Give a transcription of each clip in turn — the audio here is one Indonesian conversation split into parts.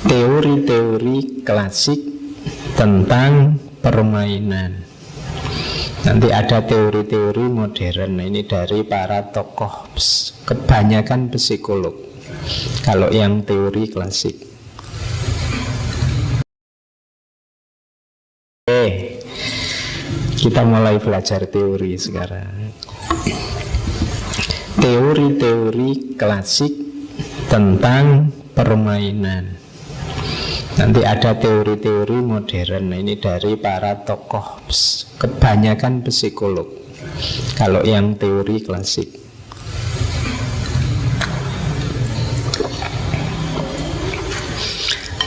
teori-teori klasik tentang permainan. Nanti ada teori-teori modern. Nah, ini dari para tokoh, kebanyakan psikolog. Kalau yang teori klasik. Kita mulai belajar teori sekarang. Teori-teori klasik tentang permainan. Nanti ada teori-teori modern. Nah, ini dari para tokoh, kebanyakan psikolog. Kalau yang teori klasik.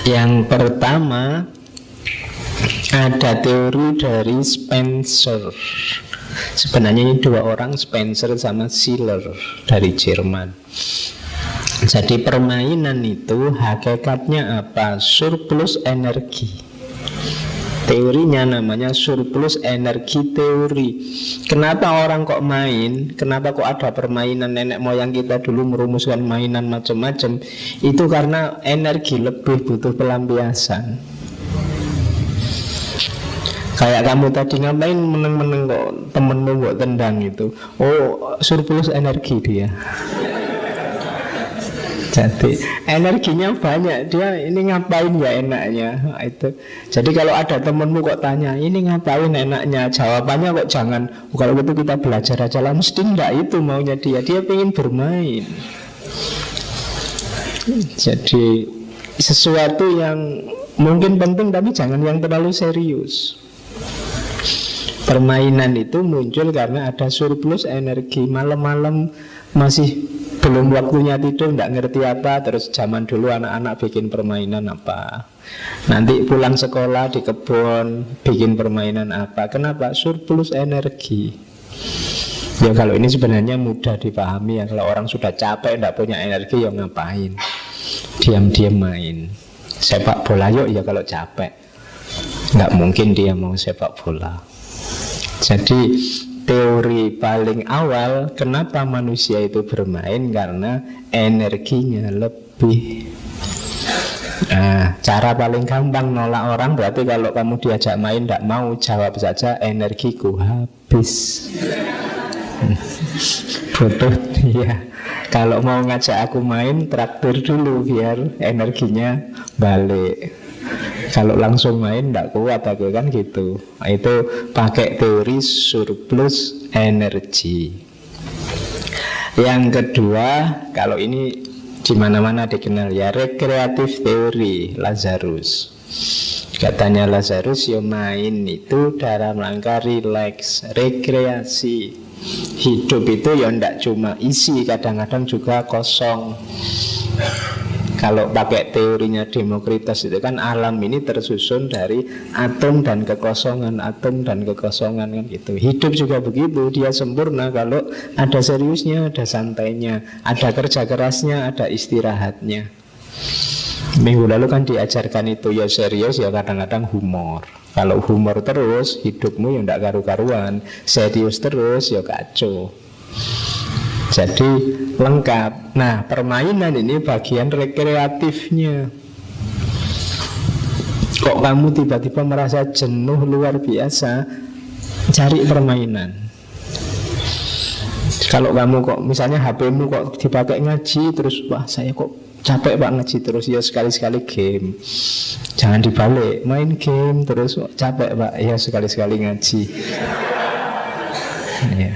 Yang pertama, ada teori dari Spencer. Sebenarnya ini dua orang, Spencer sama Schiller, dari Jerman. Jadi permainan itu hakikatnya apa? Surplus energi. Teorinya namanya surplus energi teori. Kenapa orang kok main? Kenapa kok ada permainan? Nenek moyang kita dulu merumuskan mainan macam-macam. Itu karena energi lebih, butuh pelampiasan. Kayak kamu tadi ngapain meneng-meneng kok temenmu kok tendang itu? Oh, surplus energi dia. Jadi energinya banyak, dia ini ngapain ya enaknya itu. Jadi kalau ada temenmu kok tanya ini ngapain enaknya, jawabannya kok jangan kalau gitu kita belajar aja lah. Mesti enggak, itu maunya dia pengen bermain. Jadi sesuatu yang mungkin penting tapi jangan yang terlalu serius. Permainan itu muncul karena ada surplus energi. Malam-malam masih belum waktunya tidur, tidak ngerti apa. Terus zaman dulu anak-anak bikin permainan apa. Nanti pulang sekolah di kebun bikin permainan apa. Kenapa? Surplus energi. Ya kalau ini sebenarnya mudah dipahami ya. Kalau orang sudah capek, tidak punya energi, ya ngapain? Diam-diam main. Sepak bola yuk ya kalau capek. Nggak mungkin dia mau sepak bola. Jadi teori paling awal kenapa manusia itu bermain karena energinya lebih. Cara paling gampang nolak orang berarti kalau kamu diajak main tidak mau, jawab saja energiku habis. Butuh ya. Kalau mau ngajak aku main traktir dulu biar energinya balik. Kalau langsung main tidak kuat aku, kan gitu. Itu pakai teori surplus energi. Yang kedua, kalau ini di mana-mana dikenal ya, rekreatif teori Lazarus. Katanya Lazarus, ya main itu dalam rangka relax, rekreasi. Hidup itu ya tidak cuma isi, kadang-kadang juga kosong. Kalau pakai teorinya Demokritos itu kan alam ini tersusun dari atom dan kekosongan kan gitu. Hidup juga begitu, dia sempurna kalau ada seriusnya, ada santainya, ada kerja kerasnya, ada istirahatnya. Minggu lalu kan diajarkan itu, ya serius ya kadang-kadang humor. Kalau humor terus hidupmu ya tidak karu-karuan, serius terus ya kacau. Jadi lengkap. Nah, permainan ini bagian rekreatifnya. Kok kamu tiba-tiba merasa jenuh luar biasa, cari permainan. Kalau kamu kok misalnya HPmu kok dipakai ngaji terus, wah saya kok capek pak ngaji terus, ya sekali-sekali game. Jangan dibalik, main game terus, capek pak, ya sekali-sekali ngaji. Ya.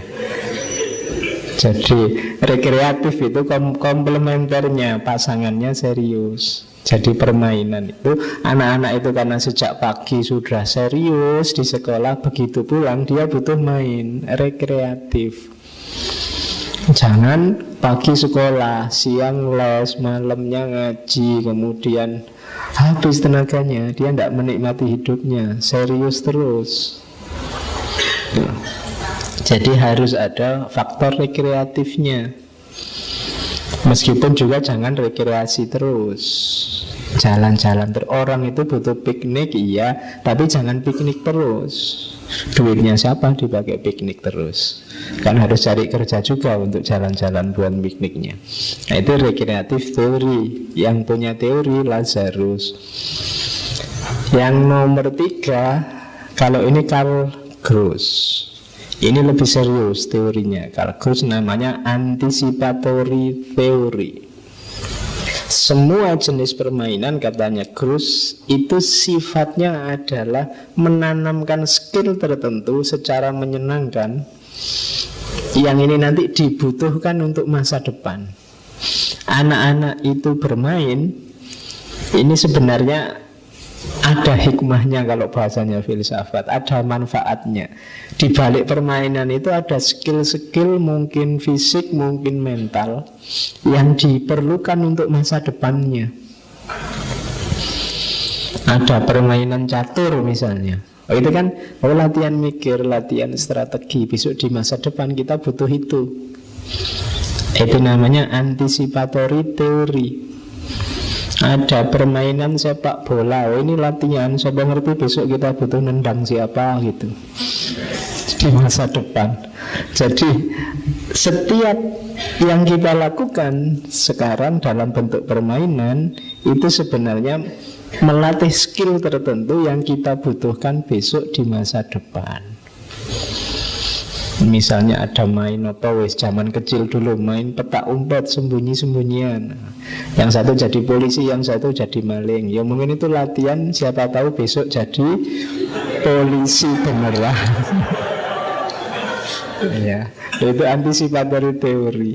Jadi rekreatif itu komplementernya, pasangannya serius. Jadi permainan itu, anak-anak itu karena sejak pagi sudah serius di sekolah, begitu pulang dia butuh main, rekreatif. Jangan pagi sekolah, siang les, malamnya ngaji, kemudian habis tenaganya, dia tidak menikmati hidupnya, serius terus. Jadi harus ada faktor rekreatifnya. Meskipun juga jangan rekreasi terus, jalan-jalan terus. Orang itu butuh piknik iya, tapi jangan piknik terus. Duitnya siapa dipakai piknik terus? Kan harus cari kerja juga untuk jalan-jalan buat pikniknya. Nah, itu recreative theory. Yang punya teori Lazarus. Yang nomor 3, kalau ini Karl Gross. Ini lebih serius teorinya. Karl Gross namanya anticipatory theory. Semua jenis permainan, katanya Gross, itu sifatnya adalah menanamkan skill tertentu secara menyenangkan, yang ini nanti dibutuhkan untuk masa depan. Anak-anak itu bermain, ini sebenarnya ada hikmahnya, kalau bahasanya filsafat, ada manfaatnya. Di balik permainan itu ada skill-skill, mungkin fisik, mungkin mental, yang diperlukan untuk masa depannya. Ada permainan catur misalnya. Oh, itu kan latihan mikir, latihan strategi. Besok di masa depan kita butuh itu. Itu namanya anticipatory theory. Ada permainan sepak bola. Oh, ini latihan, siapa ngerti besok kita butuh nendang siapa gitu di masa depan. Jadi setiap yang kita lakukan sekarang dalam bentuk permainan itu sebenarnya melatih skill tertentu yang kita butuhkan besok di masa depan. Misalnya ada main apa wis zaman kecil dulu, main petak umpet sembunyi-sembunyian. Yang satu jadi polisi, yang satu jadi maling. Ya mungkin itu latihan, siapa tahu besok jadi polisi beneran. Ya, itu anticipatory teori.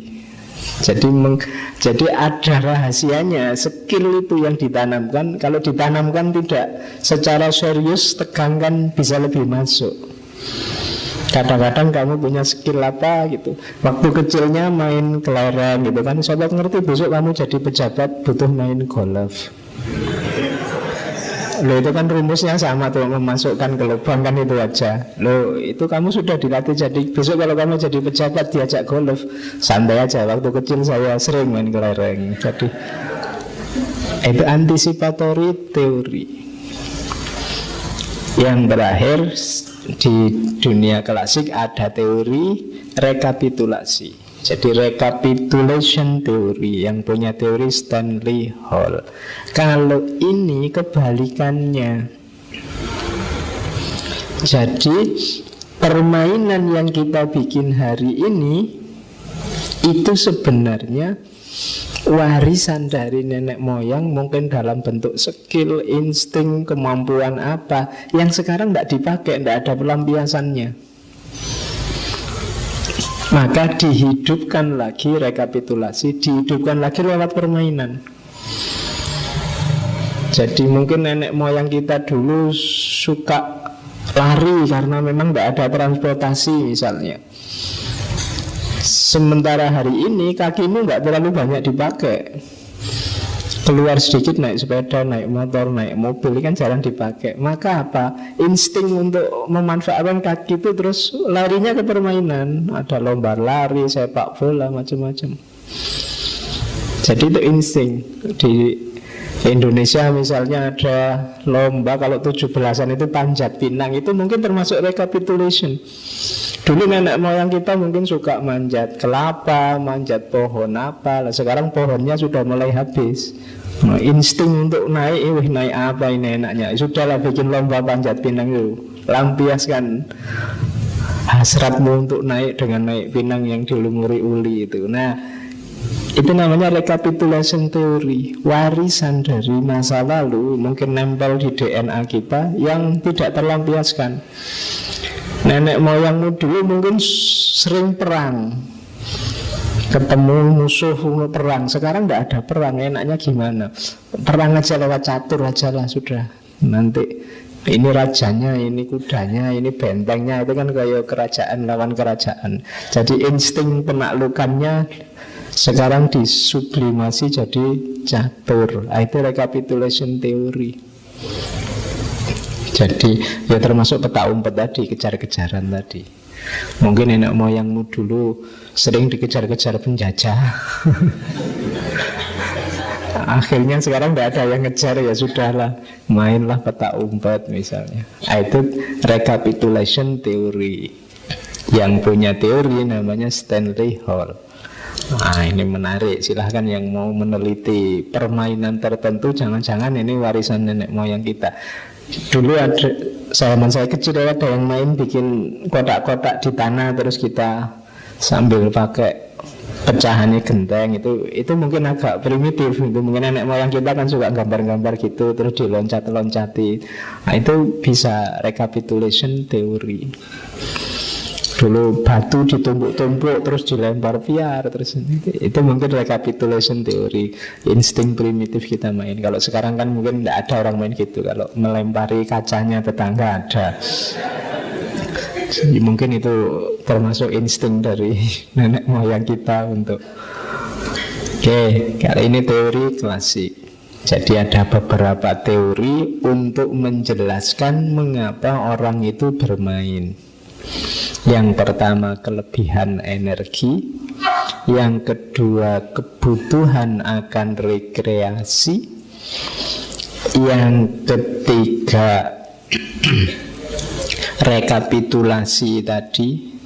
Jadi ada rahasianya. Skill itu yang ditanamkan, kalau ditanamkan tidak secara serius, tegankan bisa lebih masuk. Kadang-kadang kamu punya skill apa gitu, waktu kecilnya main kelereng gitu kan, sobat ngerti besok kamu jadi pejabat butuh main golf. Loh, itu kan rumusnya sama tuh, memasukkan ke lubang kan, itu aja. Loh, itu kamu sudah dilatih. Jadi besok kalau kamu jadi pejabat diajak golf, santai aja. Waktu kecil saya sering main kelereng. Jadi itu anticipatory teori. Yang terakhir, di dunia klasik ada teori rekapitulasi. Jadi recapitulation theory, yang punya teori Stanley Hall. Kalau ini kebalikannya. Jadi permainan yang kita bikin hari ini itu sebenarnya warisan dari nenek moyang, mungkin dalam bentuk skill, insting, kemampuan apa yang sekarang tidak dipakai, tidak ada pelampiasannya. Maka dihidupkan lagi rekapitulasi, dihidupkan lagi lewat permainan. Jadi mungkin nenek moyang kita dulu suka lari karena memang tidak ada transportasi misalnya. Sementara hari ini kakimu nggak terlalu banyak dipakai. Keluar sedikit naik sepeda, naik motor, naik mobil, kan jarang dipakai. Maka apa? Insting untuk memanfaatkan kaki itu terus larinya ke permainan. Ada lomba lari, sepak bola, macam-macam. Jadi itu insting. Di Indonesia misalnya ada lomba, kalau 17-an itu panjat pinang, itu mungkin termasuk recapitulation. Dulu nenek moyang kita mungkin suka manjat kelapa, manjat pohon apa. Lah sekarang pohonnya sudah mulai habis. Nah, insting untuk naik, naik apa ini enaknya. Sudahlah bikin lomba panjat pinang itu. Lampiaskan hasratmu untuk naik dengan naik pinang yang dilumuri uli itu. Nah, itu namanya recapitulation theory. Warisan dari masa lalu mungkin nempel di DNA kita yang tidak terlampiaskan. Nenek moyangmu dulu mungkin sering perang, ketemu musuh perang. Sekarang tidak ada perang, enaknya gimana? Perang aja lewat catur aja lah sudah. Nanti ini rajanya, ini kudanya, ini bentengnya. Itu kan kayak kerajaan lawan kerajaan. Jadi insting penaklukannya sekarang disublimasi jadi catur. Itu recapitulation theory. Jadi ya termasuk petak umpet tadi, kejar-kejaran tadi. Mungkin nenek moyangmu dulu sering dikejar-kejar penjajah. Akhirnya sekarang tidak ada yang ngejar, ya sudahlah, mainlah petak umpet misalnya. Itu recapitulation teori. Yang punya teori namanya Stanley Hall. Ini menarik. Silahkan yang mau meneliti permainan tertentu, jangan-jangan ini warisan nenek moyang kita. Dulu ada, zaman saya kecil ada yang main bikin kotak-kotak di tanah, terus kita sambil pakai pecahannya genteng. Itu mungkin agak primitif. Itu mungkin nenek moyang kita kan suka gambar-gambar gitu, terus diloncat-loncati. Itu bisa recapitulation teori. Dulu batu ditumpuk-tumpuk terus dilempar piar, terus itu mungkin recapitulation teori. Insting primitif kita main. Kalau sekarang kan mungkin tidak ada orang main gitu. Kalau melempari kacanya tetangga ada. Jadi mungkin itu termasuk insting dari nenek moyang kita untuk kali ini teori klasik. Jadi ada beberapa teori untuk menjelaskan mengapa orang itu bermain. Yang pertama kelebihan energi, yang kedua kebutuhan akan rekreasi, yang ketiga rekapitulasi tadi,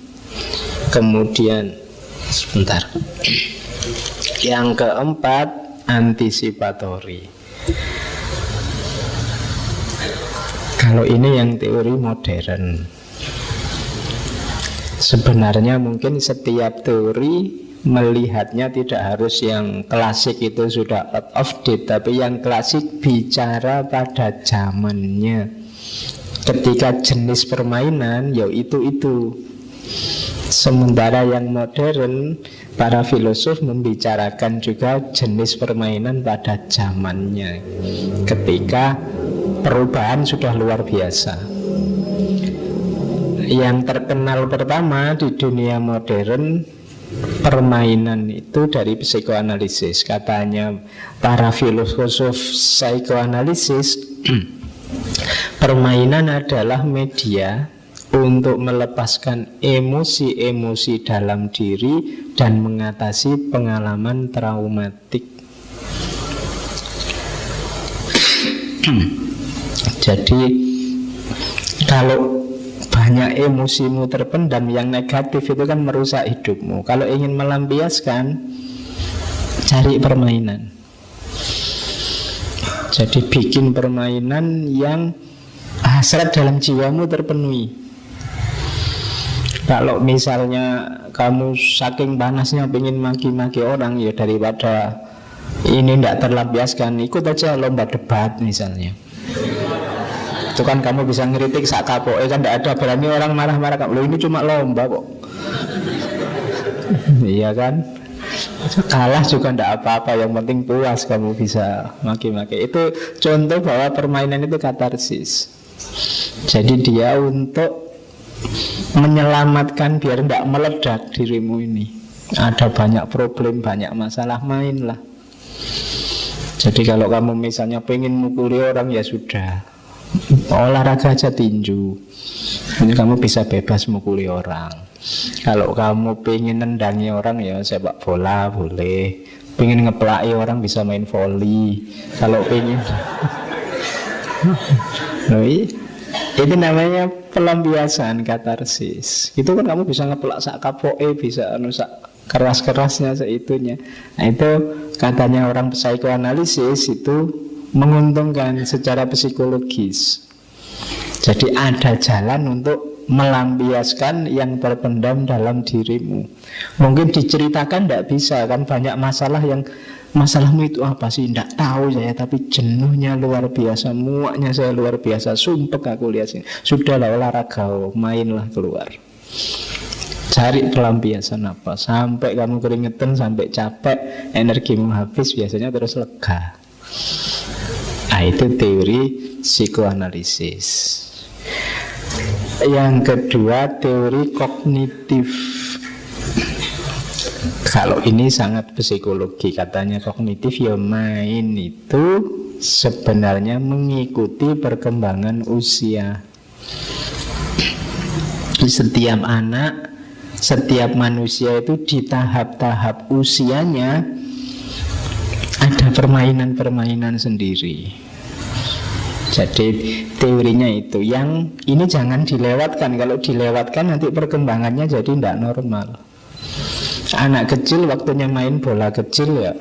kemudian sebentar, yang keempat antisipatori. Kalau ini yang teori modern. Sebenarnya mungkin setiap teori melihatnya tidak harus yang klasik itu sudah out of date, tapi yang klasik bicara pada zamannya. Ketika jenis permainan ya itu. Sementara yang modern, para filosof membicarakan juga jenis permainan pada zamannya, ketika perubahan sudah luar biasa. Yang terkenal pertama di dunia modern permainan itu dari psikoanalisis. Katanya para filosof psikoanalisis, permainan adalah media untuk melepaskan emosi-emosi dalam diri dan mengatasi pengalaman traumatik. Jadi kalau banyak emosimu terpendam yang negatif itu kan merusak hidupmu. Kalau ingin melampiaskan, cari permainan. Jadi bikin permainan yang hasrat dalam jiwamu terpenuhi. Kalau misalnya kamu saking panasnya pengen maki-maki orang, ya daripada ini tidak terlampiaskan, ikut aja lomba debat misalnya. Itu kan kamu bisa ngeritik sak kapoke, kan tidak ada berani orang marah-marah kamu. Loh, ini cuma lomba kok. Iya kan? Kalah juga tidak apa-apa, yang penting puas kamu bisa maki-maki. Itu contoh bahwa permainan itu katarsis. Jadi dia untuk menyelamatkan biar tidak meledak dirimu ini. Ada banyak problem, banyak masalah, mainlah. Jadi kalau kamu misalnya pengen mukuli orang, ya sudah, olahraga aja tinju. Jadi kamu bisa bebas mukuli orang. Kalau kamu pengen nendangi orang, ya sepak bola boleh. Pengen ngeplaki orang, bisa main volley. Kalau pengen itu namanya pelampiasan katarsis. Itu kan kamu bisa ngeplak sak kapoke, bisa sak keras-kerasnya seitunya. Nah, itu katanya orang psikoanalisis itu menguntungkan secara psikologis. Jadi ada jalan untuk melampiaskan yang terpendam dalam dirimu. Mungkin diceritakan tidak bisa, kan banyak masalah yang masalahmu itu apa sih? Tidak tahu saya, tapi jenuhnya luar biasa, muaknya saya luar biasa, sumpek aku lihat sini. Sudahlah olahraga, mainlah keluar. Cari pelampiasan apa? Sampai kamu keringetan, sampai capek, energimu habis, biasanya terus lega. Nah, itu teori psikoanalisis. Yang kedua, teori kognitif. Kalau ini sangat psikologi. Katanya kognitif, ya main itu sebenarnya mengikuti perkembangan usia. Setiap anak, setiap manusia itu di tahap-tahap usianya ada permainan-permainan sendiri. Jadi teorinya itu. Yang ini jangan dilewatkan. Kalau dilewatkan nanti perkembangannya jadi tidak normal. Anak kecil waktunya main bola kecil ya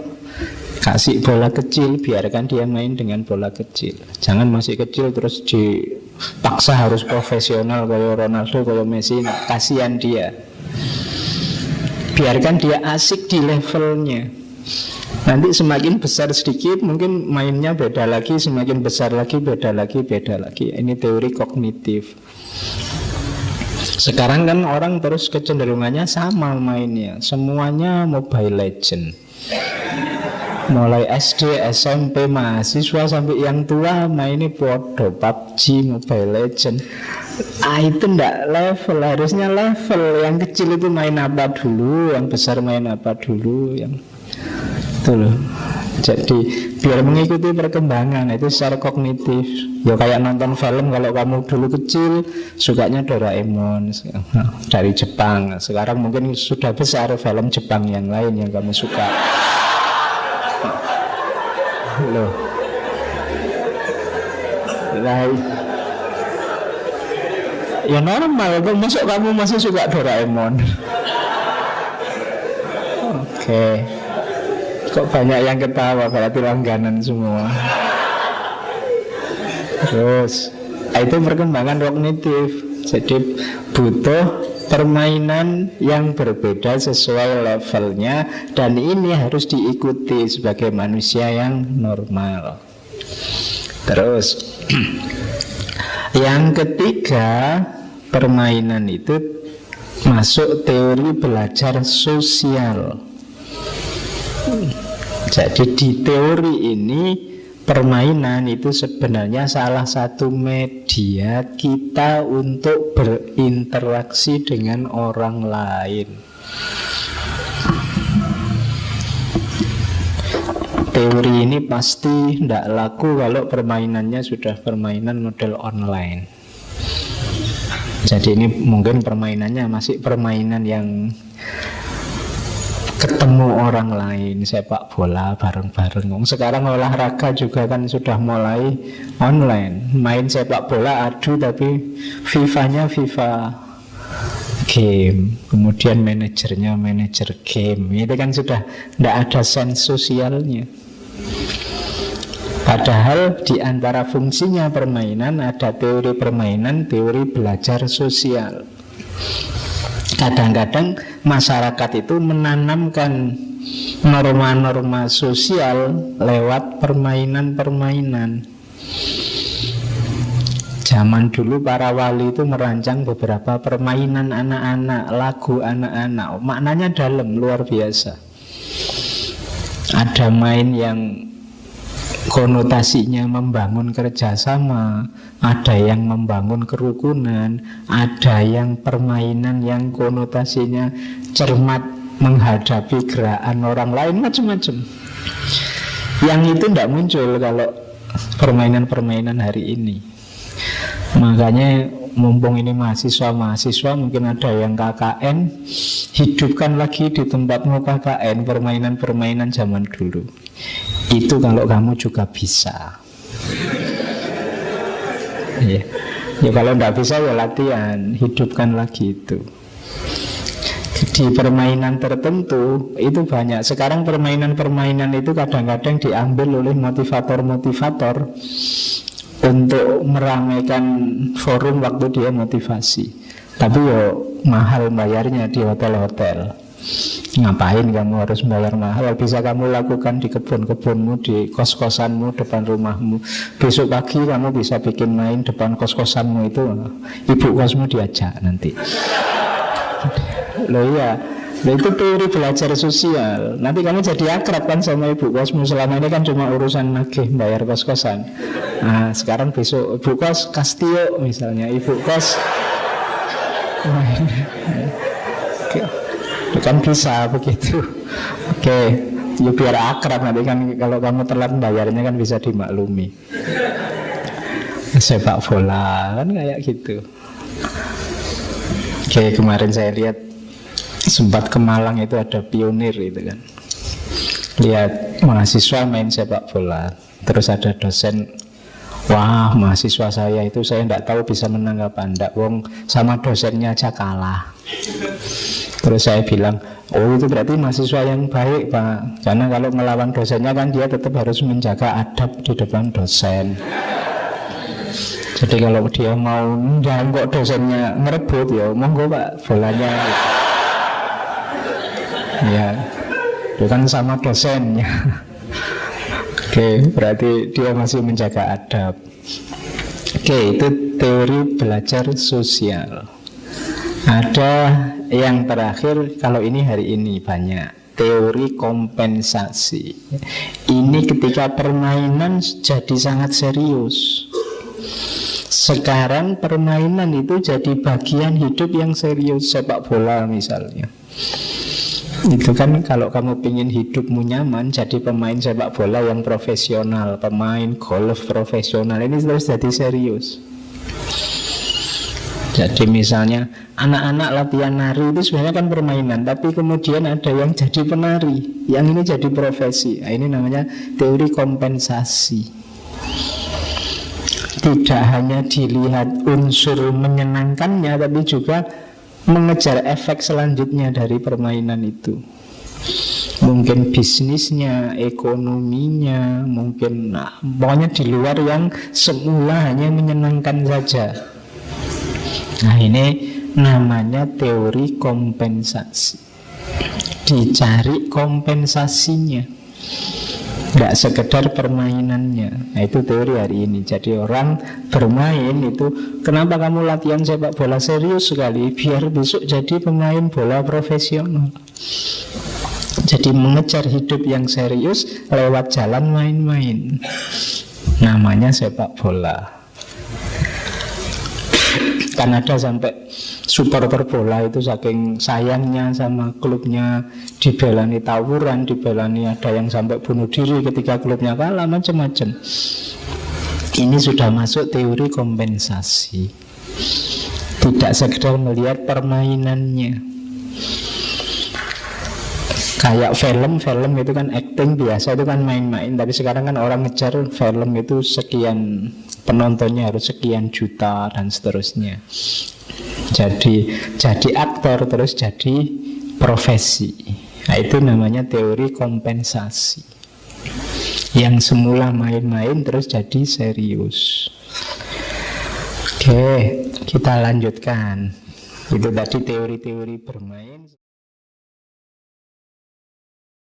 kasih bola kecil, biarkan dia main dengan bola kecil. Jangan masih kecil terus dipaksa harus profesional kayak Ronaldo, kayak Messi. Kasihan dia. Biarkan dia asik di levelnya. Nanti semakin besar sedikit mungkin mainnya beda lagi, semakin besar lagi beda lagi, beda lagi. Ini teori kognitif. Sekarang kan orang terus kecenderungannya sama mainnya. Semuanya Mobile Legend. Mulai SD, SMP, mahasiswa sampai yang tua mainnya podo PUBG, Mobile Legend. Itu ndak level, harusnya level. Yang kecil itu main apa dulu, yang besar main apa dulu, yang itu loh. Jadi biar mengikuti perkembangan itu secara kognitif. Ya kayak nonton film, kalau kamu dulu kecil sukanya Doraemon dari Jepang. Sekarang mungkin sudah besar film Jepang yang lain yang kamu suka. Loh. Ya normal, masuk kamu masih suka Doraemon. Oke. Kok banyak yang ketawa, berarti langganan semua. Terus itu perkembangan kognitif. Jadi butuh permainan yang berbeda sesuai levelnya. Dan ini harus diikuti sebagai manusia yang normal. Terus yang ketiga, permainan itu masuk teori belajar sosial. Jadi di teori ini permainan itu sebenarnya salah satu media kita untuk berinteraksi dengan orang lain. Teori ini pasti tidak laku kalau permainannya sudah permainan model online. Jadi ini mungkin permainannya masih permainan yang ketemu orang lain, sepak bola bareng-bareng. Sekarang olahraga juga kan sudah mulai online. Main sepak bola adu tapi FIFA-nya FIFA game. Kemudian manajernya manajer game. Itu kan sudah tidak ada sense sosialnya. Padahal di antara fungsinya permainan ada teori permainan, teori belajar sosial. Kadang-kadang masyarakat itu menanamkan norma-norma sosial lewat permainan-permainan. Zaman dulu para wali itu merancang beberapa permainan anak-anak, lagu anak-anak. Maknanya dalam, luar biasa. Ada main yang konotasinya membangun kerjasama, ada yang membangun kerukunan, ada yang permainan yang konotasinya cermat menghadapi gerakan orang lain, macam-macam. Yang itu tidak muncul kalau permainan-permainan hari ini. Makanya mumpung ini mahasiswa-mahasiswa, mungkin ada yang KKN, hidupkan lagi di tempatmu KKN permainan-permainan zaman dulu. Itu kalau kamu juga bisa. Ya, kalau tidak bisa ya latihan, hidupkan lagi itu. Di permainan tertentu itu banyak. Sekarang permainan-permainan itu kadang-kadang diambil oleh motivator-motivator untuk meramaikan forum waktu dia motivasi. Tapi yo mahal bayarnya di hotel-hotel. Ngapain kamu harus bayar mahal? Bisa kamu lakukan di kebun-kebunmu, di kos-kosanmu, depan rumahmu. Besok pagi kamu bisa bikin main depan kos-kosanmu itu. Ibu kosmu diajak nanti. Loh iya, itu teori belajar sosial. Nanti kamu jadi akrab kan sama ibu kosmu. Selama ini kan cuma urusan nagih bayar kos-kosan. Nah sekarang besok ibu kos Kastio misalnya, ibu kos main. Kan bisa begitu. Oke, ya biar akrab nanti kan. Kalau kamu telat bayarnya kan bisa dimaklumi. Sepak bola kan kayak gitu. Oke, kemarin saya lihat sempat ke Malang itu ada pionir itu kan. Lihat mahasiswa main sepak bola, terus ada dosen, wah mahasiswa saya itu saya tidak tahu bisa menang apa enggak, wong sama dosennya aja kalah. Terus saya bilang, oh itu berarti mahasiswa yang baik Pak, karena kalau melawan dosennya kan dia tetap harus menjaga adab di depan dosen. Jadi kalau dia mau jangan kok dosennya ngerebut, ya monggo Pak bolanya. Ya, itu kan sama dosennya. Oke, berarti dia masih menjaga adab. Oke, itu teori belajar sosial. Ada yang terakhir, kalau ini hari ini banyak, teori kompensasi. Ini ketika permainan jadi sangat serius. Sekarang permainan itu jadi bagian hidup yang serius, sepak bola misalnya. Itu kan kalau kamu ingin hidupmu nyaman, jadi pemain sepak bola yang profesional, pemain golf profesional, ini terus jadi serius. Jadi misalnya anak-anak latihan nari itu sebenarnya kan permainan, tapi kemudian ada yang jadi penari, yang ini jadi profesi. Nah, ini namanya teori kompensasi. Tidak hanya dilihat unsur menyenangkannya, tapi juga mengejar efek selanjutnya dari permainan itu. Mungkin bisnisnya, ekonominya, mungkin pokoknya di luar yang semula hanya menyenangkan saja. Nah ini namanya teori kompensasi. Dicari kompensasinya, nggak sekedar permainannya. Nah itu teori hari ini. Jadi orang bermain itu, kenapa kamu latihan sepak bola serius sekali? Biar besok jadi pemain bola profesional. Jadi mengejar hidup yang serius lewat jalan main-main. Namanya sepak bola. Kan ada sampai supporter bola itu saking sayangnya sama klubnya, dibelani tawuran, dibelani, ada yang sampai bunuh diri ketika klubnya kalah, macam-macam. Ini sudah masuk teori kompensasi. Tidak sekedar melihat permainannya. Kayak film itu kan acting biasa, itu kan main-main. Tapi sekarang kan orang ngejar film itu sekian, penontonnya harus sekian juta dan seterusnya. Jadi aktor terus jadi profesi. Nah itu namanya teori kompensasi. Yang semula main-main terus jadi serius. Oke, kita lanjutkan. Itu tadi teori-teori bermain.